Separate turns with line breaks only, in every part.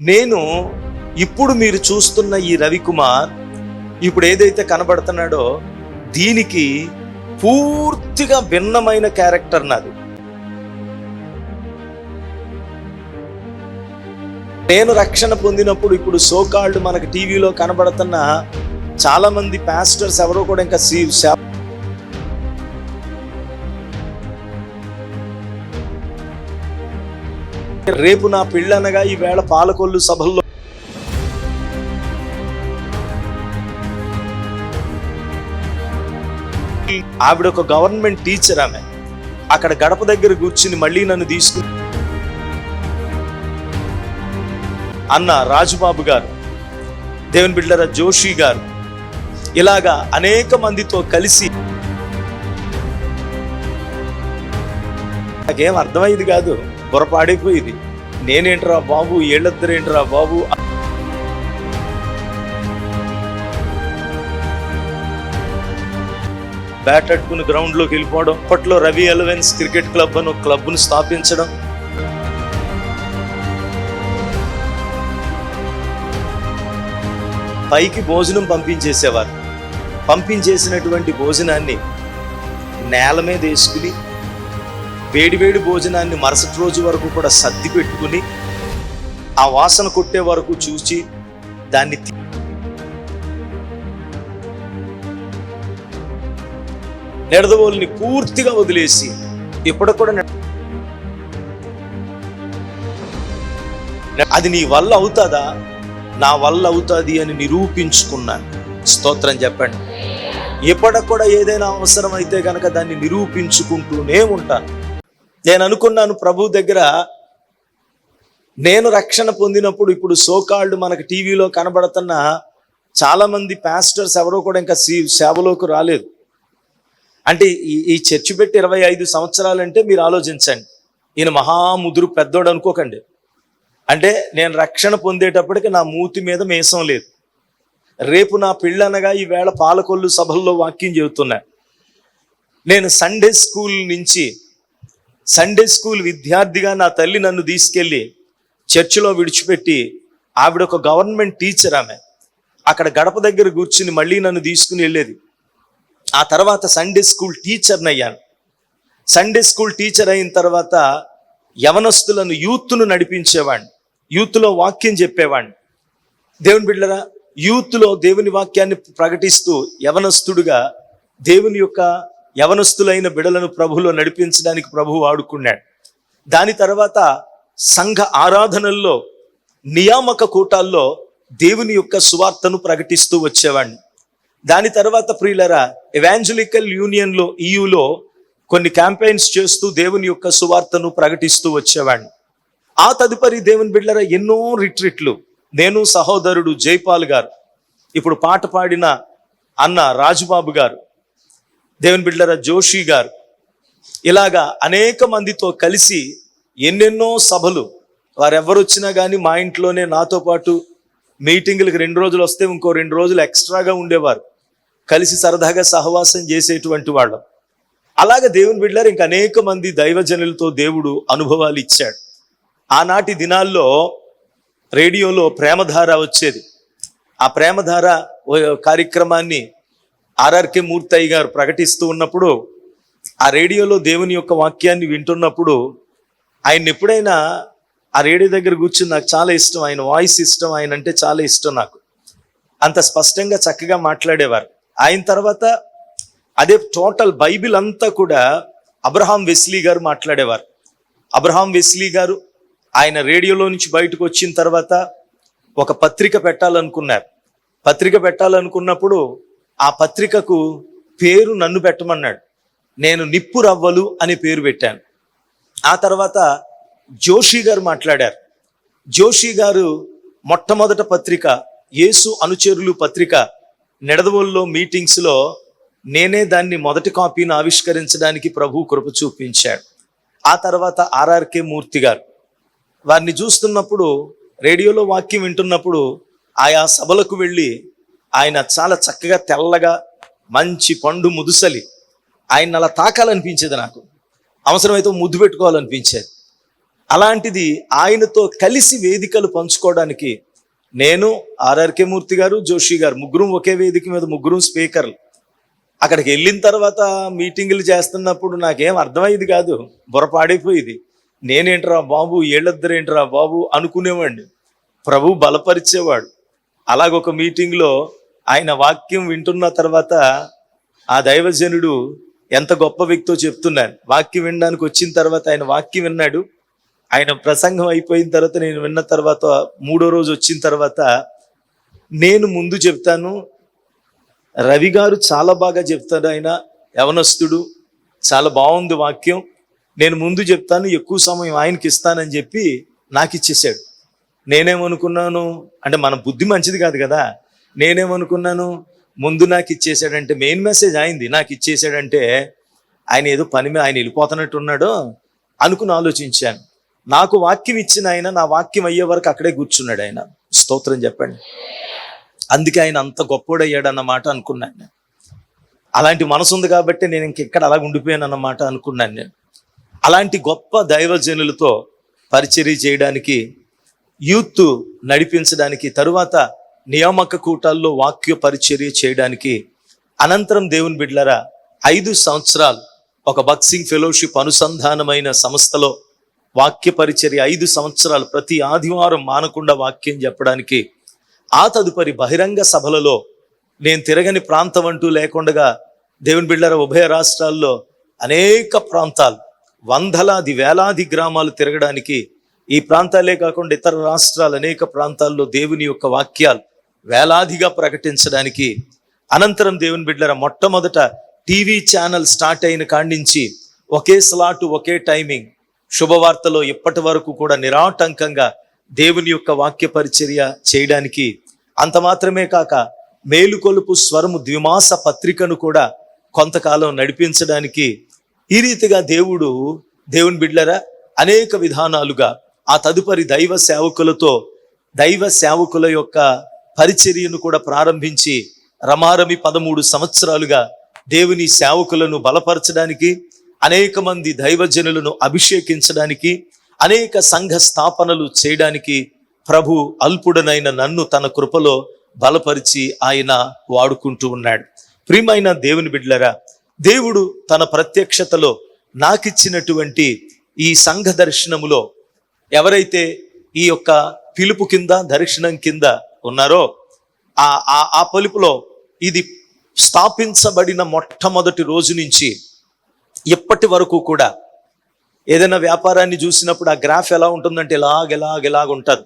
నేను ఇప్పుడు మీరు చూస్తున్న ఈ రవికుమార్ ఇప్పుడు ఏదైతే కనబడుతున్నాడో దీనికి పూర్తిగా భిన్నమైన క్యారెక్టర్ నాది. నేను రక్షణ పొందినప్పుడు ఇప్పుడు సోకాల్డ్ మనకి టీవీలో కనబడుతున్న చాలా మంది పాస్టర్స్ ఎవరో కూడా ఇంకా రేపు నా పెళ్ళనగా ఈవేళ పాలకొల్లు సభల్లో ఆవిడ ఒక గవర్నమెంట్ టీచర్. ఆమె అక్కడ గడప దగ్గర కూర్చుని మళ్ళీ నన్ను తీసుకుని అన్న రాజుబాబు గారు, దేవుని బిడ్డల జోషి గారు, ఇలాగా అనేక మందితో కలిసి నాకేం అర్థమయ్యేది కాదు, పొరపాడైపోయేది. నేనేంట్రా బాబు, ఏళ్ళిద్దరేంట్రా బాబు. బ్యాట్ అట్టుకుని గ్రౌండ్లోకి వెళ్ళిపోవడం, అప్పట్లో రవి ఎలవెన్స్ క్రికెట్ క్లబ్ అని ఒక క్లబ్ను స్థాపించడం, పైకి భోజనం పంపించేసేవారు. పంపించేసినటువంటి భోజనాన్ని నేల మీద వేసుకుని వేడివేడి భోజనాన్ని మరుసటి రోజు వరకు కూడా సర్ది పెట్టుకుని ఆ వాసన కొట్టే వరకు చూసి దాన్ని నెడదవోలుని పూర్తిగా వదిలేసి ఇప్పుడు కూడా అది నీ వల్ల అవుతుందా, నా వల్ల అవుతుంది అని నిరూపించుకున్నాను. స్తోత్రం చెప్పండి. ఇప్పటికి కూడా ఏదైనా అవసరం అయితే కనుక దాన్ని నిరూపించుకుంటూనే ఉంటాను. నేను అనుకున్నాను ప్రభు దగ్గర, నేను రక్షణ పొందినప్పుడు ఇప్పుడు సోకాల్డ్ మనకి టీవీలో కనబడుతున్న చాలా మంది పాస్టర్స్ ఎవరో కూడా ఇంకా సేవలోకి రాలేదు. అంటే ఈ చర్చి పెట్టి 25 సంవత్సరాలంటే మీరు ఆలోచించండి. ఈయన మహాముదురు పెద్దోడు అనుకోకండి. అంటే నేను రక్షణ పొందేటప్పటికి నా మూతి మీద మీసం లేదు. రేపు నా పెళ్ళనగా ఈవేళ పాలకొల్లు సభల్లో వాక్యం చెబుతున్నా. నేను సండే స్కూల్ విద్యార్థిగా నా తల్లి నన్ను తీసుకెళ్ళి చర్చిలో విడిచిపెట్టి, ఆవిడ ఒక గవర్నమెంట్ టీచర్. ఆమె అక్కడ గడప దగ్గర కూర్చుని మళ్ళీ నన్ను తీసుకుని వెళ్ళేది. ఆ తర్వాత సండే స్కూల్ టీచర్ని అయ్యాను. సండే స్కూల్ టీచర్ అయిన తర్వాత యవనస్తులను యూత్ను నడిపించేవాడిని, యూత్లో వాక్యం చెప్పేవాడిని. దేవుని బిడ్డలారా, యూత్లో దేవుని వాక్యాన్ని ప్రకటిస్తూ యవనస్తుడుగా దేవుని యొక్క యవనస్తులైన బిడలను ప్రభువులో నడిపించడానికి ప్రభువు వాడుకున్నాడు. దాని తర్వాత సంఘ ఆరాధనల్లో, నియామక కూటాల్లో దేవుని యొక్క సువార్తను ప్రకటిస్తూ వచ్చేవాడిని. దాని తర్వాత ప్రియులరా, ఎవాంజలికల్ యూనియన్లో, ఈయూలో కొన్ని క్యాంపెయిన్స్ చేస్తూ దేవుని యొక్క సువార్తను ప్రకటిస్తూ వచ్చేవాడిని. ఆ తదుపరి దేవుని బిడ్డలారా ఎన్నో రిట్రీట్లు, నేను సహోదరుడు జైపాల్ గారు, ఇప్పుడు పాట పాడిన అన్న రాజుబాబు గారు, దేవుని బిడ్డలారా జోషి గారు, ఇలాగా అనేక మందితో కలిసి ఎన్నెన్నో సభలు. వారెవరు వచ్చినా కానీ మా ఇంట్లోనే నాతో పాటు మీటింగులకు 2 రోజులు వస్తే ఇంకో 2 రోజులు ఎక్స్ట్రాగా ఉండేవారు. కలిసి సరదాగా సహవాసం చేసేటువంటి వాళ్ళం. అలాగే దేవుని బిడ్డలారా ఇంకా అనేక మంది దైవజనులతో దేవుడు అనుభవాలు ఇచ్చాడు. ఆనాటి దినాల్లో రేడియోలో ప్రేమధార వచ్చేది. ఆ ప్రేమధార కార్యక్రమాన్ని ఆర్ఆర్కే మూర్తయ్య గారు ప్రకటిస్తూ ఉన్నప్పుడు, ఆ రేడియోలో దేవుని యొక్క వాక్యాన్ని వింటున్నప్పుడు ఆయన ఎప్పుడైనా ఆ రేడియో దగ్గర కూర్చుని నాకు చాలా ఇష్టం, ఆయన వాయిస్ ఇష్టం, ఆయన అంటే చాలా ఇష్టం నాకు. అంత స్పష్టంగా చక్కగా మాట్లాడేవారు. ఆయన తర్వాత అదే టోటల్ బైబిల్ అంతా కూడా అబ్రహాం వెస్లీ గారు మాట్లాడేవారు. అబ్రహాం వెస్లీ గారు ఆయన రేడియోలో నుంచి బయటకు వచ్చిన తర్వాత ఒక పత్రిక పెట్టాలనుకున్నారు. పత్రిక పెట్టాలనుకున్నప్పుడు ఆ పత్రికకు పేరు నన్ను పెట్టమన్నాడు. నేను నిప్పు రవ్వలు అనే పేరు పెట్టాను. ఆ తర్వాత జోషి గారు మాట్లాడారు. జోషి గారు మొట్టమొదట పత్రిక యేసు అనుచరులు పత్రిక నెడదవోలులో మీటింగ్స్లో నేనే దాన్ని మొదటి కాపీని ఆవిష్కరించడానికి ప్రభు కృప చూపించాడు. ఆ తర్వాత ఆర్ఆర్కే మూర్తి గారు, వారిని చూస్తున్నప్పుడు, రేడియోలో వాక్యం వింటున్నప్పుడు ఆయా సభలకు వెళ్ళి ఆయన చాలా చక్కగా తెల్లగా మంచి పండు ముదుసలి, ఆయన అలా తాకాలనిపించేది నాకు. అవసరమైతే ముద్దు పెట్టుకోవాలనిపించేది. అలాంటిది ఆయనతో కలిసి వేదికలు పంచుకోవడానికి నేను, ఆర్ఆర్కే మూర్తి గారు, జోషి గారు ముగ్గురం ఒకే వేదిక మీద, ముగ్గురం స్పీకర్లు. అక్కడికి వెళ్ళిన తర్వాత మీటింగులు చేస్తున్నప్పుడు నాకేం అర్థమయ్యేది కాదు, బుర్రపాడైపోయేది. నేనేంట్రా బాబు, ఏళ్ళిద్దరేంట్రా బాబు అనుకునేవాడిని. ప్రభు బలపరిచేవాడు. అలాగొక మీటింగ్లో ఆయన వాక్యం వింటున్న తర్వాత ఆ దైవజనుడు ఎంత గొప్ప వ్యక్తో చెప్తున్నాను. వాక్యం వినడానికి వచ్చిన తర్వాత ఆయన వాక్యం విన్నాడు. ఆయన ప్రసంగం అయిపోయిన తర్వాత నేను విన్న తర్వాత 3వ రోజు వచ్చిన తర్వాత, నేను ముందు చెప్తాను, రవి గారు చాలా బాగా చెప్తాడు, ఆయన యవనస్తుడు, చాలా బాగుంది వాక్యం, నేను ముందు చెప్తాను, ఎక్కువ సమయం ఆయనకి ఇస్తానని చెప్పి నాకు ఇచ్చేసాడు. నేనేమనుకున్నాను అంటే, మన బుద్ధి మంచిది కాదు కదా, నేనేమనుకున్నాను ముందు నాకు ఇచ్చేసాడంటే, మెయిన్ మెసేజ్ అయింది నాకు ఇచ్చేసాడంటే ఆయన ఏదో పని మీద ఆయన వెళ్ళిపోతున్నట్టు ఉన్నాడో అనుకుని ఆలోచించాను. నాకు వాక్యం ఇచ్చిన ఆయన నా వాక్యం అయ్యే వరకు అక్కడే కూర్చున్నాడు ఆయన. స్తోత్రం చెప్పండి. అందుకే ఆయన అంత గొప్పోడయ్యాడు అన్నమాట అనుకున్నాను నేను. అలాంటి మనసు ఉంది కాబట్టి నేను ఇంకెక్కడ అలా ఉండిపోయాను అన్నమాట అనుకున్నాను నేను. అలాంటి గొప్ప దైవజనులతో పరిచర్య చేయడానికి, యూత్ నడిపించడానికి, తరువాత నియామక కూటాల్లో వాక్య పరిచర్య చేయడానికి, అనంతరం దేవుని బిడ్డలారా 5 సంవత్సరాలు ఒక బాక్సింగ్ ఫెలోషిప్ అనుసంధానమైన సంస్థలో వాక్య పరిచర్య 5 సంవత్సరాలు ప్రతి ఆదివారం మానకుండా వాక్యం చెప్పడానికి, ఆ తదుపరి బహిరంగ సభలలో నేను తిరగని ప్రాంతం అంటూ లేకుండా దేవుని బిడ్డలారా ఉభయ రాష్ట్రాల్లో అనేక ప్రాంతాలు, వందలాది వేలాది గ్రామాలు తిరగడానికి, ఈ ప్రాంతాలే కాకుండా ఇతర రాష్ట్రాలు అనేక ప్రాంతాల్లో దేవుని యొక్క వాక్యాలు వేలాదిగా ప్రకటించడానికి, అనంతరం దేవుని బిడ్డలారా మొట్టమొదట టీవీ ఛానల్ స్టార్ట్ అయిన కాడి నుంచి ఒకే స్లాట్, ఒకే టైమింగ్, శుభవార్తలో ఇప్పటి వరకు కూడా నిరాటంకంగా దేవుని యొక్క వాక్య పరిచర్య చేయడానికి, అంత మాత్రమే కాక మేలుకొలుపు స్వరము ద్విమాస పత్రికను కూడా కొంతకాలం నడిపించడానికి, ఈ రీతిగా దేవుని బిడ్డలారా అనేక విధానాలుగా ఆ తదుపరి దైవ సేవకుల యొక్క పరిచర్యను కూడా ప్రారంభించి రమారమి 13 సంవత్సరాలుగా దేవుని సేవకులను బలపరచడానికి, అనేక మంది దైవజనులను అభిషేకించడానికి, అనేక సంఘ స్థాపనలు చేయడానికి ప్రభు అల్పుడనైన నన్ను తన కృపలో బలపరిచి ఆయన వాడుకుంటూ ఉన్నాడు. ప్రియమైన దేవుని బిడ్డలారా, దేవుడు తన ప్రత్యక్షతలో నాకిచ్చినటువంటి ఈ సంఘ దర్శనములో ఎవరైతే ఈ యొక్క పిలుపు కింద, దర్శనం కింద ఉన్నారో, ఆ పిలుపులో ఇది స్థాపించబడిన మొట్టమొదటి రోజు నుంచి ఇప్పటి వరకు కూడా ఏదైనా వ్యాపారాన్ని చూసినప్పుడు ఆ గ్రాఫ్ ఎలా ఉంటుందంటే ఇలాగ ఉంటుంది.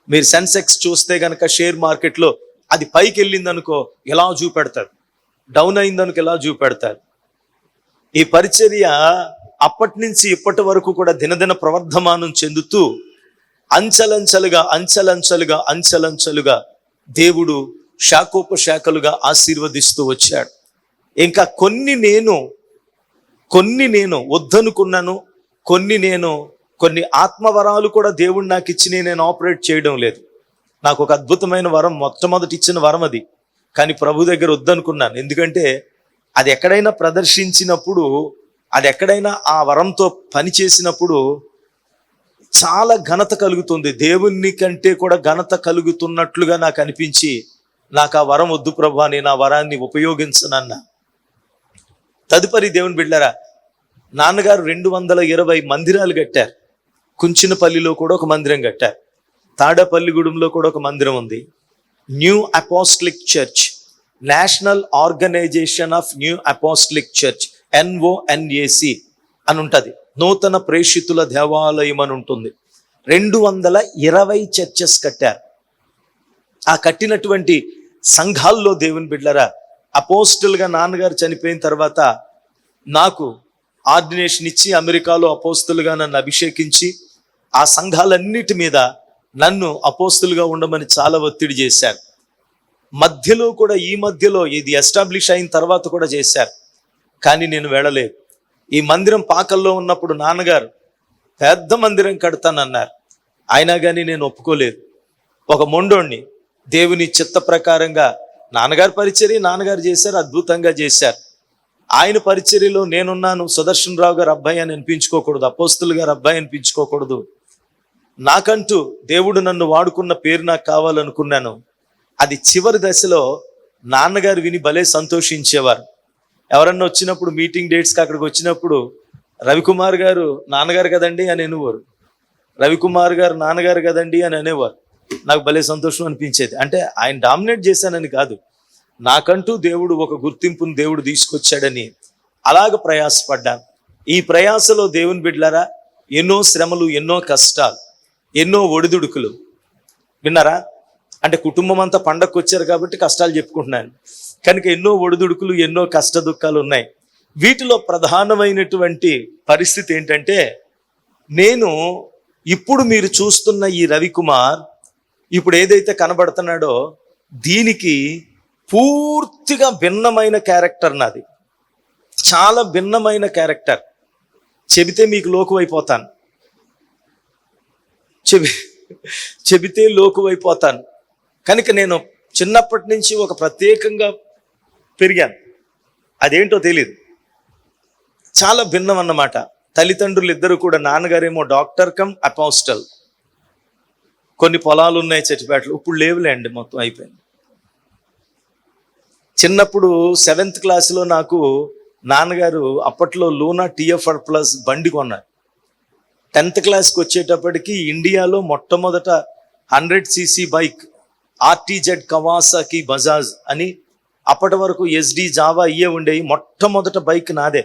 మీరు సెన్సెక్స్ చూస్తే కనుక షేర్ మార్కెట్లో అది పైకి వెళ్ళిందనుకో ఎలా చూపెడతారు, డౌన్ అయిందనుకో ఎలా చూపెడతారు. ఈ పరిచర్య అప్పటి నుంచి ఇప్పటి వరకు కూడా దినదిన ప్రవర్ధమానం చెందుతూ అంచెలంచెలుగా దేవుడు శాఖోపశాఖలుగా ఆశీర్వదిస్తూ వచ్చాడు. ఇంకా కొన్ని నేను వద్దనుకున్నాను, కొన్ని ఆత్మవరాలు కూడా దేవుడు నాకు ఇచ్చి నేను ఆపరేట్ చేయడం లేదు. నాకు ఒక అద్భుతమైన వరం, మొట్టమొదటి ఇచ్చిన వరం అది, కానీ ప్రభు దగ్గర వద్దనుకున్నాను. ఎందుకంటే అది ఎక్కడైనా ప్రదర్శించినప్పుడు, అది ఎక్కడైనా ఆ వరంతో పని చేసినప్పుడు చాలా ఘనత కలుగుతుంది, దేవుని కంటే కూడా ఘనత కలుగుతున్నట్లుగా నాకు అనిపించి, నాకు ఆ వరం వద్దు ప్రభా, నేను ఆ వరాన్ని ఉపయోగించనన్నా. తదుపరి దేవుని బిడ్డలారా, నాన్నగారు 220 మందిరాలు కట్టారు. కుంచినపల్లిలో కూడా ఒక మందిరం కట్టారు, తాడపల్లిగూడెంలో కూడా ఒక మందిరం ఉంది. New apostolic church, national organisation of new apostolic church, NONAC అని ఉంటుంది, నూతన ప్రేషితుల దేవాలయం అని ఉంటుంది. 220 చర్చెస్ కట్టారు. ఆ కట్టినటువంటి సంఘాల్లో దేవుని బిడ్డలారా, అపోస్టల్గా నాన్నగారు చనిపోయిన తర్వాత నాకు ఆర్డినేషన్ ఇచ్చి అమెరికాలో అపోస్తులుగా నన్ను అభిషేకించి ఆ సంఘాలన్నిటి మీద నన్ను అపోస్తులుగా ఉండమని చాలా ఒత్తిడి చేశారు. ఈ మధ్యలో ఇది ఎస్టాబ్లిష్ అయిన తర్వాత కూడా చేశారు, కానీ నేను వెళ్ళలేదు. ఈ మందిరం పాకల్లో ఉన్నప్పుడు నాన్నగారు పెద్ద మందిరం కడతానన్నారు, అయినా కానీ నేను ఒప్పుకోలేదు. ఒక మొండోణ్ణి దేవుని చిత్త ప్రకారంగా నాన్నగారు పరిచర్య నాన్నగారు చేశారు, అద్భుతంగా చేశారు. ఆయన పరిచర్యలో నేనున్నాను, సుదర్శన్ రావు గారు అబ్బాయి అని అనిపించుకోకూడదు, అపోస్తులు గారు అబ్బాయి అనిపించుకోకూడదు. నాకంటూ దేవుడు నన్ను వాడుకున్న పేరు నాకు కావాలనుకున్నాను. అది చివరి దశలో నాన్నగారు విని భలే సంతోషించేవారు. ఎవరన్నా వచ్చినప్పుడు మీటింగ్ డేట్స్కి అక్కడికి వచ్చినప్పుడు రవికుమార్ గారు నాన్నగారు కదండి అని అనేవారు, రవికుమార్ గారు నాన్నగారు కదండి అని అనేవారు. నాకు భలే సంతోషం అనిపించేది. అంటే ఆయన డామినేట్ చేశానని కాదు, నాకంటూ దేవుడు ఒక గుర్తింపును దేవుడు తీసుకొచ్చాడని అలాగ ప్రయాసపడ్డాను. ఈ ప్రయాసలో దేవుని బిడ్డలారా ఎన్నో శ్రమలు, ఎన్నో కష్టాలు, ఎన్నో ఒడిదుడుకులు. విన్నారా? అంటే కుటుంబం అంతా పండగకు వచ్చారు కాబట్టి కష్టాలు చెప్పుకుంటున్నాను, కనుక ఎన్నో ఒడిదుడుకులు, ఎన్నో కష్ట దుఃఖాలు ఉన్నాయి. వీటిలో ప్రధానమైనటువంటి పరిస్థితి ఏంటంటే, నేను ఇప్పుడు మీరు చూస్తున్న ఈ రవికుమార్ ఇప్పుడు ఏదైతే కనబడుతున్నాడో దీనికి పూర్తిగా భిన్నమైన క్యారెక్టర్ నాది, చాలా భిన్నమైన క్యారెక్టర్. చెబితే మీకు లోకువైపోతాను, చెబితే లోకువైపోతాను. కనుక నేను చిన్నప్పటి నుంచి ఒక ప్రత్యేకంగా పెరిగాను. అదేంటో తెలియదు, చాలా భిన్నం అన్నమాట. తల్లిదండ్రులు ఇద్దరు కూడా, నాన్నగారేమో డాక్టర్ కమ్ అపోస్టల్, కొన్ని పొలాలు ఉన్నాయి చెట్టుపేటలు, ఇప్పుడు లేవులేండి, మొత్తం అయిపోయింది. చిన్నప్పుడు 7th క్లాస్లో నాకు నాన్నగారు అప్పట్లో లూనా TFR ప్లస్ బండి కొన్నారు. 10th క్లాస్కి వచ్చేటప్పటికి ఇండియాలో మొట్టమొదట 100cc bike RTZ Kawasaki Bajaj అని, అప్పటి వరకు SD జావా ఇయే ఉండేవి. మొట్టమొదట బైక్ నాదే.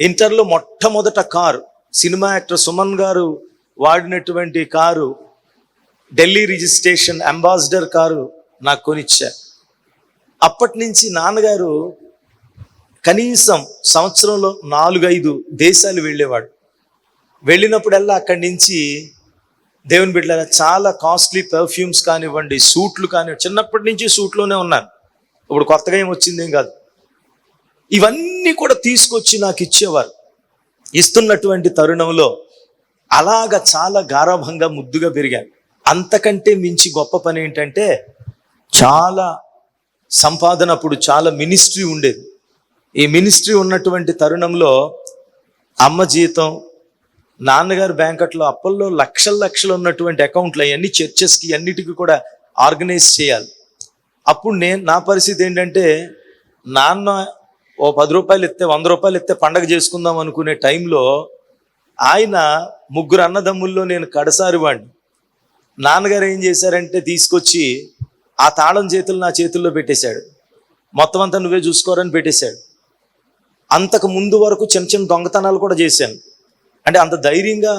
ఇంటర్లో మొట్టమొదట కారు సినిమా యాక్టర్ సుమన్ గారు వాడినటువంటి car, Delhi registration ambassador car నాకు కొనిచ్చారు. అప్పటి నుంచి నాన్నగారు కనీసం సంవత్సరంలో 4-5 దేశాలు వెళ్ళేవాడు. వెళ్ళినప్పుడల్లా అక్కడి నుంచి దేవుని బిడ్డలారా చాలా కాస్ట్లీ పర్ఫ్యూమ్స్ కానివ్వండి, సూట్లు కానివ్వండి, చిన్నప్పటి నుంచి సూట్లోనే ఉన్నాను, ఇప్పుడు కొత్తగా ఏం వచ్చిందేం కాదు, ఇవన్నీ కూడా తీసుకొచ్చి నాకు ఇచ్చేవారు. ఇస్తున్నటువంటి తరుణంలో అలాగ చాలా గారాభంగా ముద్దుగా పెరిగాను. అంతకంటే మించి గొప్ప పని ఏంటంటే, చాలా సంపాదన, అప్పుడు చాలా మినిస్ట్రీ ఉండేది. ఈ మినిస్ట్రీ ఉన్నటువంటి తరుణంలో అమ్మ జీతం, నాన్నగారు బ్యాంకట్లో అప్పల్లో లక్షలు ఉన్నటువంటి అకౌంట్లు, అవన్నీ చర్చెస్కి అన్నిటికీ కూడా ఆర్గనైజ్ చేయాలి. అప్పుడు నా పరిస్థితి ఏంటంటే, నాన్న ఓ 10 రూపాయలు ఇస్తే, 100 రూపాయలు ఇస్తే పండగ చేసుకుందాం అనుకునే టైంలో ఆయన 3 అన్నదమ్ముల్లో నేను కడసారి వాడిని. నాన్నగారు ఏం చేశారంటే, తీసుకొచ్చి ఆ తాళం చేతులు నా చేతుల్లో పెట్టేశాడు. మొత్తం అంతా నువ్వే చూసుకోరని పెట్టేశాడు. అంతకు ముందు వరకు చిన్న చిన్న దొంగతనాలు కూడా చేశాను. అంటే అంత ధైర్యంగా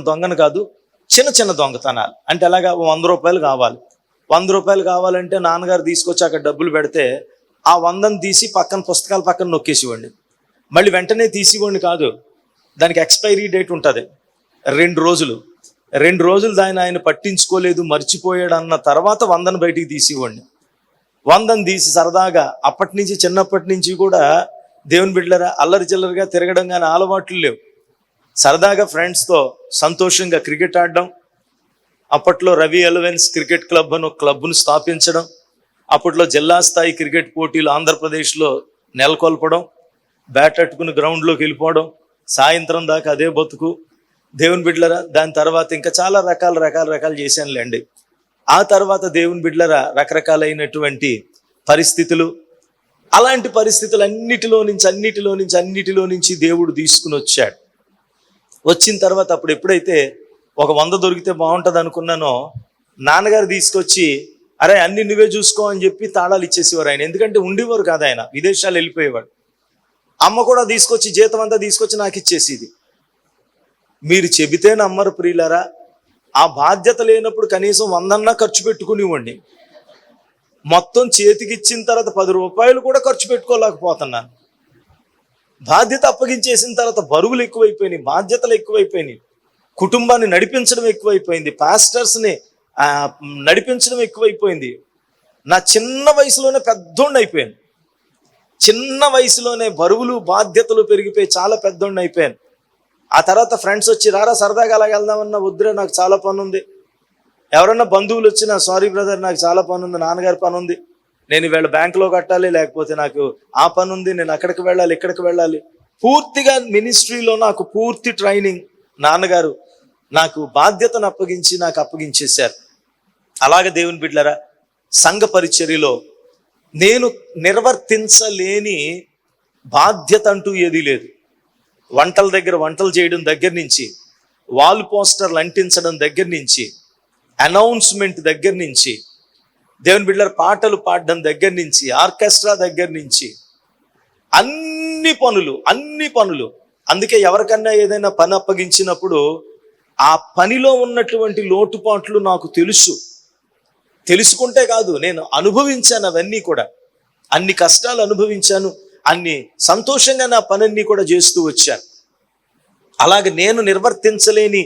దొంగను కాదు, చిన్న చిన్న దొంగతనాలు. అంటే అలాగా 100 రూపాయలు కావాలి, 100 రూపాయలు కావాలంటే నాన్నగారు తీసుకొచ్చి అక్కడ డబ్బులు పెడితే ఆ 100ని తీసి పక్కన పుస్తకాల పక్కన నొక్కేసివ్వండి. మళ్ళీ వెంటనే తీసివ్వండి కాదు, దానికి ఎక్స్పైరీ డేట్ ఉంటుంది, 2 రోజులు దాన్ని ఆయన పట్టించుకోలేదు, మర్చిపోయాడు అన్న తర్వాత 100ని బయటికి తీసివ్వండి. 100ని తీసి సరదాగా, అప్పటి నుంచి చిన్నప్పటి నుంచి కూడా దేవుని బిడ్డలారా అల్లరి చిల్లరిగా తిరగడం కానీ అలవాట్లు లేవు. సరదాగా ఫ్రెండ్స్తో సంతోషంగా క్రికెట్ ఆడడం. అప్పట్లో రవి ఎలవెన్స్ క్రికెట్ క్లబ్ అని ఒక క్లబ్ను స్థాపించడం. అప్పట్లో జిల్లా స్థాయి క్రికెట్ పోటీలు ఆంధ్రప్రదేశ్లో నెలకొల్పడం, బ్యాట్ అట్టుకుని గ్రౌండ్లోకి వెళ్ళిపోవడం, సాయంత్రం దాకా అదే బతుకు. దేవుని బిడ్డలరా దాని తర్వాత ఇంకా చాలా రకాలు చేశానులేండి. ఆ తర్వాత దేవుని బిడ్డలరా రకరకాలైనటువంటి పరిస్థితులు, అలాంటి పరిస్థితులు అన్నిటిలో నుంచి దేవుడు తీసుకుని వచ్చాడు. వచ్చిన తర్వాత అప్పుడు ఎప్పుడైతే ఒక 100 దొరికితే బాగుంటుంది అనుకున్నానో, నాన్నగారు తీసుకొచ్చి అరే అన్ని నువ్వే చూసుకో అని చెప్పి తాళాలు ఇచ్చేసేవారు ఆయన. ఎందుకంటే ఉండేవారు కాదు ఆయన, విదేశాలు వెళ్ళిపోయేవాడు. అమ్మ కూడా తీసుకొచ్చి జీతం అంతా తీసుకొచ్చి నాకు ఇచ్చేసేది. మీరు చెబితే నమ్మరు ప్రియులారా, ఆ బాధ్యత లేనప్పుడు కనీసం 100 ఖర్చు పెట్టుకునివ్వండి. మొత్తం చేతికి ఇచ్చిన తర్వాత 10 రూపాయలు కూడా ఖర్చు పెట్టుకోలేకపోతున్నాను. బాధ్యత అప్పగించేసిన తర్వాత బరువులు ఎక్కువైపోయినాయి, బాధ్యతలు ఎక్కువైపోయినాయి, కుటుంబాన్ని నడిపించడం ఎక్కువైపోయింది, పాస్టర్స్ని నడిపించడం ఎక్కువైపోయింది. నా చిన్న వయసులోనే పెద్దోడిని అయిపోయాను. చిన్న వయసులోనే బరువులు బాధ్యతలు పెరిగిపోయి చాలా పెద్దోడిని అయిపోయాను. ఆ తర్వాత ఫ్రెండ్స్ వచ్చి రారా సరదాగా అలాగ వెళ్దామన్నా, వద్దురా నాకు చాలా పని ఉంది. ఎవరన్నా బంధువులు వచ్చినా సారీ బ్రదర్ నాకు చాలా పని ఉంది, నాన్నగారి పని ఉంది, నేను ఈవేళ బ్యాంకులో కట్టాలి, లేకపోతే నాకు ఆ పని ఉంది, నేను అక్కడికి వెళ్ళాలి, ఇక్కడికి వెళ్ళాలి. పూర్తిగా మినిస్ట్రీలో నాకు పూర్తి ట్రైనింగ్ నాన్నగారు నాకు బాధ్యతను నాకు అప్పగించేశారు. అలాగే దేవుని బిడ్డలారా, సంఘ పరిచర్యలో నేను నిర్వర్తించలేని బాధ్యత అంటూ ఏదీ లేదు. వంటల దగ్గర వంటలు చేయడం దగ్గర నుంచి, వాల్ పోస్టర్లు అంటించడం దగ్గర నుంచి, అనౌన్స్మెంట్ దగ్గర నుంచి, దేవుని బిడ్డలారా పాటలు పాడడం దగ్గర నుంచి, ఆర్కెస్ట్రా దగ్గర నుంచి, అన్ని పనులు. అందుకే ఎవరికన్నా ఏదైనా పని అప్పగించినప్పుడు ఆ పనిలో ఉన్నటువంటి లోటుపాట్లు నాకు తెలుసుకుంటే కాదు, నేను అనుభవించాను. అవన్నీ కూడా అన్ని కష్టాలు అనుభవించాను, అన్ని సంతోషంగా నా పనన్నీ కూడా చేస్తూ వచ్చాను. అలాగే నేను నిర్వర్తించలేని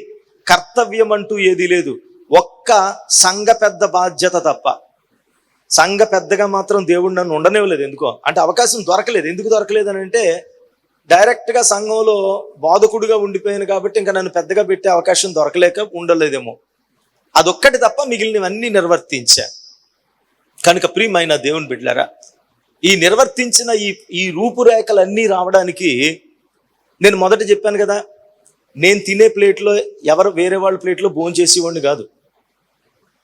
కర్తవ్యం అంటూ ఏదీ లేదు, ఒక్క సంఘ పెద్ద బాధ్యత తప్ప. సంఘ పెద్దగా మాత్రం దేవుడు నన్ను ఉండనివ్వలేదు. ఎందుకో అంటే అవకాశం దొరకలేదు. ఎందుకు దొరకలేదు అని అంటే, డైరెక్ట్గా సంఘంలో బాధకుడిగా ఉండిపోయాను కాబట్టి ఇంకా నన్ను పెద్దగా పెట్టే అవకాశం దొరకలేక ఉండలేదేమో. అదొక్కటి తప్ప మిగిలినవన్నీ నిర్వర్తించా. కనుక ప్రియమైన దేవుని బిడ్డలారా, ఈ నిర్వర్తించిన ఈ రూపురేఖలన్నీ రావడానికి నేను మొదట చెప్పాను కదా, నేను తినే ప్లేట్లో వేరే వాళ్ళ ప్లేట్లో భోంచేసేవాడిని కాదు.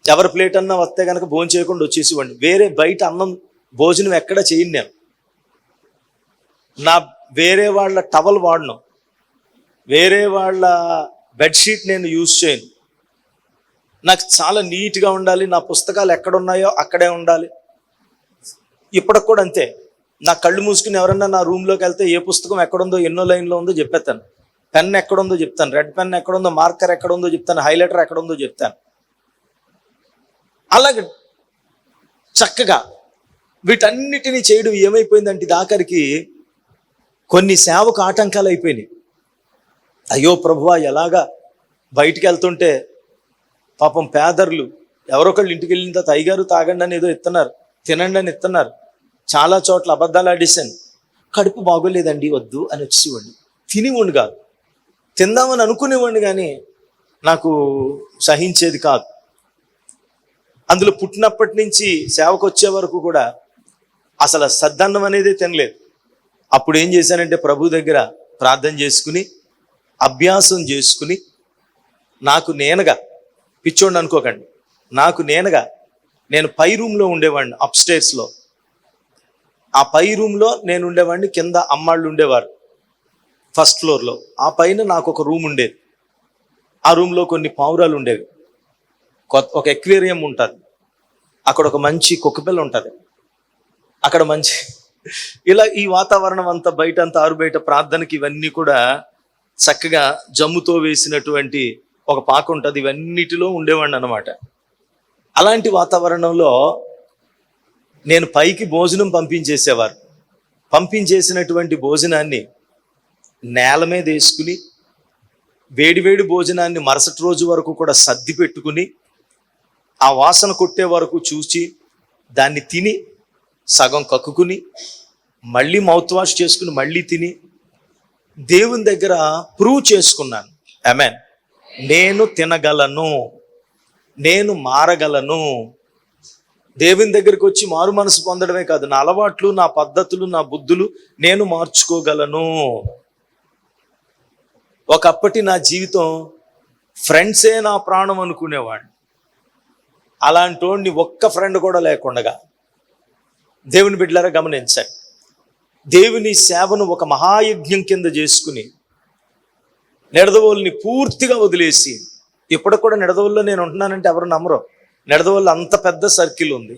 ఎవరి ప్లేట్ అన్నా వస్తే కనుక భోజనం చేయకుండా వచ్చేసేవాడిని. వేరే బయట అన్నం భోజనం ఎక్కడ చేయను నేను. వేరే వాళ్ళ టవల్ వాడను, వేరే వాళ్ళ బెడ్షీట్ నేను యూజ్ చేయను. నాకు చాలా నీట్గా ఉండాలి, నా పుస్తకాలు ఎక్కడున్నాయో అక్కడే ఉండాలి. ఇప్పటికి కూడా అంతే. నా కళ్ళు మూసుకుని ఎవరన్నా నా రూమ్లోకి వెళ్తే ఏ పుస్తకం ఎక్కడుందో, ఎన్నో లైన్లో ఉందో చెప్పేస్తాను, పెన్ ఎక్కడుందో చెప్తాను, రెడ్ పెన్ ఎక్కడుందో, మార్కర్ ఎక్కడుందో చెప్తాను, హైలైటర్ ఎక్కడుందో చెప్తాను. అలాగే చక్కగా వీటన్నిటినీ చేయడం ఏమైపోయిందంటే, ఆఖరికి కొన్ని సేవకు ఆటంకాలు అయిపోయినాయి. అయ్యో ప్రభువా, ఎలాగా బయటికి వెళ్తుంటే పాపం పేదర్లు ఎవరొకళ్ళు ఇంటికి వెళ్ళిన తర్వాత అయ్యగారు తాగండి అని ఏదో ఇస్తున్నారు, తినండి అని ఇస్తున్నారు. చాలా చోట్ల అబద్ధాలు ఆడేశాను. కడుపు బాగోలేదండి వద్దు అని వచ్చేవాడిని. తినేవాడిని కాదు, తిందామని అనుకునేవాడిని కానీ నాకు సహించేది కాదు. అందులో పుట్టినప్పటి నుంచి సేవకు వచ్చే వరకు కూడా అసలు సద్దన్నం అనేది తినలేదు. అప్పుడు ఏం చేశానంటే, ప్రభు దగ్గర ప్రార్థన చేసుకుని, అభ్యాసం చేసుకుని, నాకు నేనుగా, పిచ్చోడిని అనుకోకండి, నాకు నేనుగా, నేను పై రూమ్లో ఉండేవాడిని, అప్స్టేర్స్లో. ఆ పై రూమ్లో నేను ఉండేవాడిని, కింద అమ్మాళ్ళు ఉండేవారు ఫస్ట్ ఫ్లోర్లో. ఆ పైన నాకు ఒక రూమ్ ఉండేది. ఆ రూమ్లో కొన్ని పావురాలు ఉండేవి, ఒక ఎక్వేరియం ఉంటుంది, అక్కడ ఒక మంచి కుక్కపిల్ల ఉంటుంది, అక్కడ మంచి ఇలా ఈ వాతావరణం అంతా బయట అంతా ఆరు బయట ప్రార్థనకి ఇవన్నీ కూడా చక్కగా జమ్ముతో వేసినటువంటి ఒక పాక ఉంటుంది, ఇవన్నిటిలో ఉండేవాడిని అనమాట. అలాంటి వాతావరణంలో నేను పైకి భోజనం పంపించేసేవారు. పంపించేసినటువంటి భోజనాన్ని నేల మీద వేసుకుని, వేడివేడి భోజనాన్ని మరుసటి రోజు వరకు కూడా సర్ది పెట్టుకుని, ఆ వాసన కొట్టే వరకు చూసి దాన్ని తిని సగం కక్కుకుని, మళ్ళీ మౌత్ వాష్ చేసుకుని మళ్ళీ తిని దేవుని దగ్గర ప్రూవ్ చేసుకున్నాను. ఆమేన్. నేను తినగలను, నేను మారగలను. దేవుని దగ్గరికి వచ్చి మారు మనసు పొందడమే కాదు, నా అలవాట్లు, నా పద్ధతులు, నా బుద్ధులు నేను మార్చుకోగలను. ఒకప్పటి నా జీవితం ఫ్రెండ్సే నా ప్రాణం అనుకునేవాడిని. అలాంటి ఒక్క ఫ్రెండ్ కూడా లేకుండగా దేవుని బిడ్డలారా గమనించండి, దేవుని సేవను ఒక మహాయజ్ఞం కింద చేసుకుని నిడదవోలుని పూర్తిగా వదిలేసి, ఇప్పటికి కూడా నిడదవోలులో నేను ఉంటున్నానంటే ఎవరు నమ్మరు. నిడదవోలు అంత పెద్ద సర్కిల్ ఉంది.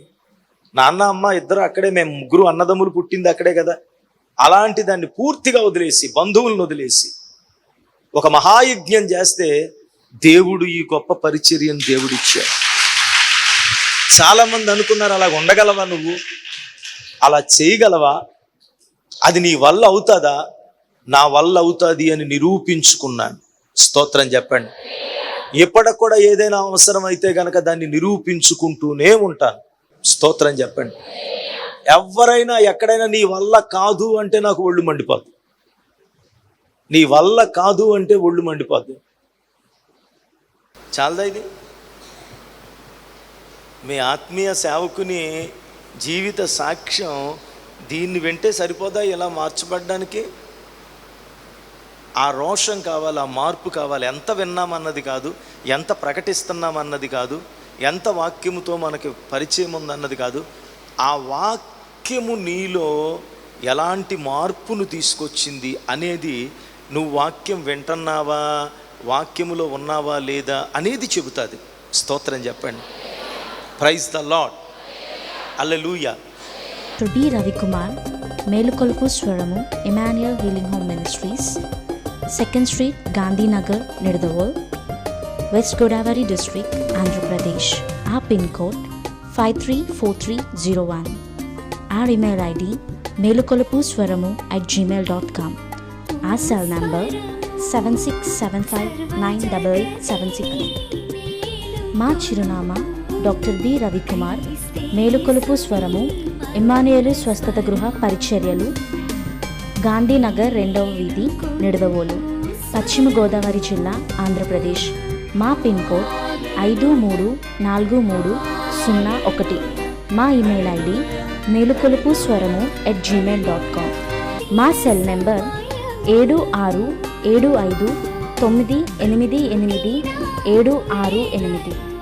నాన్న అమ్మ ఇద్దరు అక్కడే, మేము ముగ్గురు అన్నదమ్ములు పుట్టింది అక్కడే కదా. అలాంటి దాన్ని పూర్తిగా వదిలేసి, బంధువులను వదిలేసి ఒక మహాయజ్ఞం చేస్తే దేవుడు ఈ గొప్ప పరిచర్యను దేవుడిచ్చాడు. చాలా మంది అనుకున్నారు, అలా ఉండగలవా నువ్వు, అలా చేయగలవా, అది నీ వల్ల అవుతుందా? నా వల్ల అవుతుంది అని నిరూపించుకున్నాను. స్తోత్రం చెప్పండి. ఎప్పటికి కూడా ఏదైనా అవసరం అయితే గనక దాన్ని నిరూపించుకుంటూనే ఉంటాను. స్తోత్రం చెప్పండి. ఎవరైనా ఎక్కడైనా నీ వల్ల కాదు అంటే నాకు ఒళ్ళు మండిపోద్ది. నీ వల్ల కాదు అంటే ఒళ్ళు మండిపోద్ది. చాలదా ఇది? మీ ఆత్మీయ సేవకుని జీవిత సాక్ష్యం దీన్ని వింటే సరిపోదా ఇలా మార్చబడ్డానికి? ఆ రోషం కావాలి, ఆ మార్పు కావాలి. ఎంత విన్నామన్నది కాదు, ఎంత ప్రకటిస్తున్నామన్నది కాదు, ఎంత వాక్యముతో మనకి పరిచయం ఉందన్నది కాదు, ఆ వాక్యము నీలో ఎలాంటి మార్పును తీసుకొచ్చింది అనేది, నువ్వు వాక్యం వింటున్నావా, వాక్యములో ఉన్నావా లేదా అనేది చెబుతుంది. స్తోత్రం చెప్పండి. Praise the Lord. Hallelujah.
Doctor B Ravikumar, మేలుకొలుపు స్వరము, Emmanuel healing home ministries, 2nd Street, Gandhinagar, Nidavol, West Godavari District, Andhra Pradesh. Our PIN code 534301. Our email ID melukolupuswaramu@gmail.com. Our cell number 7675988876. మా చిరునామా డాక్టర్ బి రవికుమార్, మేలుకొలుపు స్వరము, ఇమ్మానుయేలు స్వస్థత గృహ పరిచర్యలు, గాంధీనగర్ 2వ వీధి, నిడదవోలు, పశ్చిమ గోదావరి జిల్లా, ఆంధ్రప్రదేశ్. మా పిన్ కోడ్ 534301. మా ఇమెయిల్ ఐడి మేలుకొలుపుస్వరము@gmail.com. మా సెల్ నెంబర్ 767598887668.